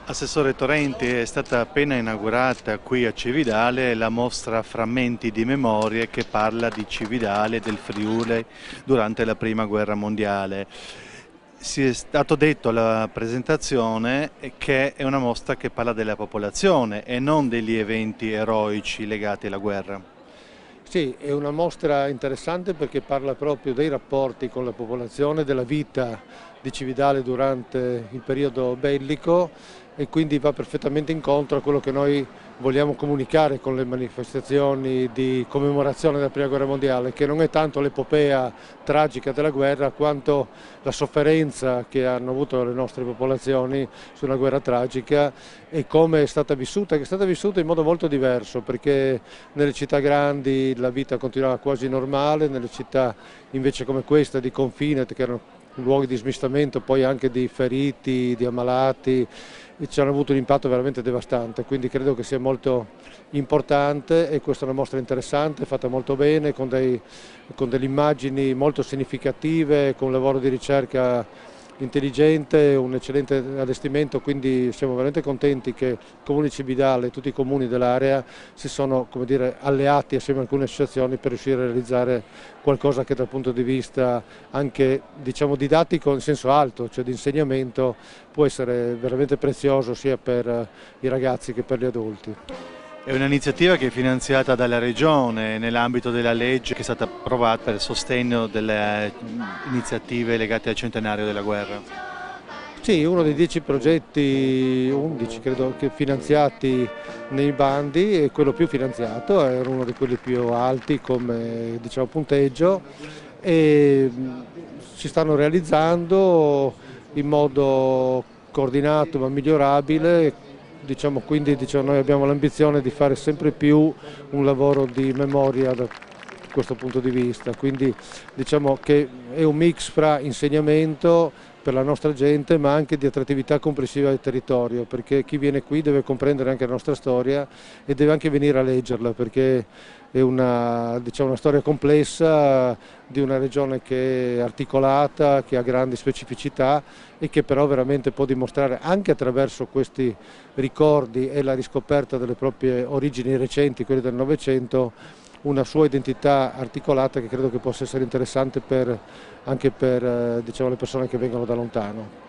Assessore Torrenti, è stata appena inaugurata qui a Cividale la mostra Frammenti di memorie che parla di Cividale e del Friuli durante la Prima Guerra Mondiale. Si è stato detto alla presentazione che è una mostra che parla della popolazione e non degli eventi eroici legati alla guerra. Sì, è una mostra interessante perché parla proprio dei rapporti con la popolazione, della vita di Cividale durante il periodo bellico e quindi va perfettamente incontro a quello che noi vogliamo comunicare con le manifestazioni di commemorazione della Prima Guerra Mondiale, che non è tanto l'epopea tragica della guerra quanto la sofferenza che hanno avuto le nostre popolazioni su una guerra tragica e come è stata vissuta, che è stata vissuta in modo molto diverso, perché nelle città grandi la vita continuava quasi normale, nelle città invece come questa di confine, che erano luoghi di smistamento, poi anche di feriti, di ammalati, e ci hanno avuto un impatto veramente devastante, quindi credo che sia molto importante e questa è una mostra interessante, fatta molto bene, con delle immagini molto significative, con un lavoro di ricerca intelligente, un eccellente allestimento, quindi siamo veramente contenti che il Comune di Cividale e tutti i comuni dell'area si sono, come dire, alleati assieme a alcune associazioni per riuscire a realizzare qualcosa che dal punto di vista anche, diciamo, didattico in senso alto, cioè di insegnamento, può essere veramente prezioso sia per i ragazzi che per gli adulti. È un'iniziativa che è finanziata dalla Regione nell'ambito della legge che è stata approvata per il sostegno delle iniziative legate al centenario della guerra. Sì, uno dei 10 progetti, 11 credo, che finanziati nei bandi è quello più finanziato, era uno di quelli più alti come, diciamo, punteggio e si stanno realizzando in modo coordinato ma migliorabile, diciamo, quindi diciamo, noi abbiamo l'ambizione di fare sempre più un lavoro di memoria da questo punto di vista, quindi diciamo che è un mix fra insegnamento per la nostra gente ma anche di attrattività complessiva del territorio, perché chi viene qui deve comprendere anche la nostra storia e deve anche venire a leggerla, perché è una, diciamo, una storia complessa di una regione che è articolata, che ha grandi specificità e che però veramente può dimostrare anche attraverso questi ricordi e la riscoperta delle proprie origini recenti, quelle del Novecento, una sua identità articolata che credo che possa essere interessante anche per diciamo, le persone che vengono da lontano.